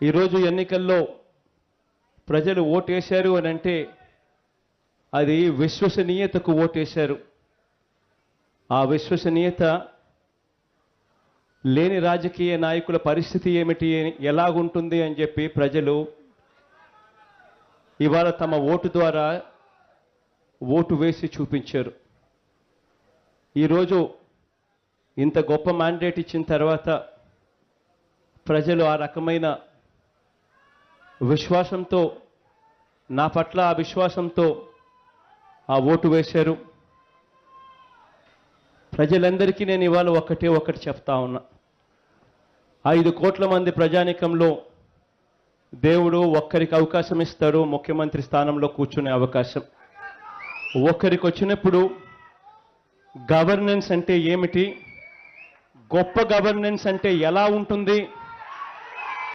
ఈరోజు ఎన్నికల్లో ప్రజలు ఓటేశారు అని అంటే అది విశ్వసనీయతకు ఓటేశారు. ఆ విశ్వసనీయత లేని రాజకీయ నాయకుల పరిస్థితి ఏమిటి, ఎలాగుంటుంది అని చెప్పి ప్రజలు ఇవాళ తమ ఓటు ద్వారా ఓటు వేసి చూపించారు. ఈరోజు ఇంత గొప్ప మ్యాండేట్ ఇచ్చిన తర్వాత ప్రజలు ఆ రకమైన విశ్వాసంతో, నా పట్ల ఆ విశ్వాసంతో ఆ ఓటు వేశారు. ప్రజలందరికీ నేను ఇవాళ ఒకటి చెప్తా ఉన్నా. 5 కోట్ల మంది ప్రజానికంలో దేవుడు ఒక్కరికి అవకాశం ఇస్తాడు, ముఖ్యమంత్రి స్థానంలో కూర్చునే అవకాశం. ఒక్కరికి వచ్చినప్పుడు గవర్నెన్స్ అంటే ఏమిటి, గొప్ప గవర్నెన్స్ అంటే ఎలా ఉంటుంది,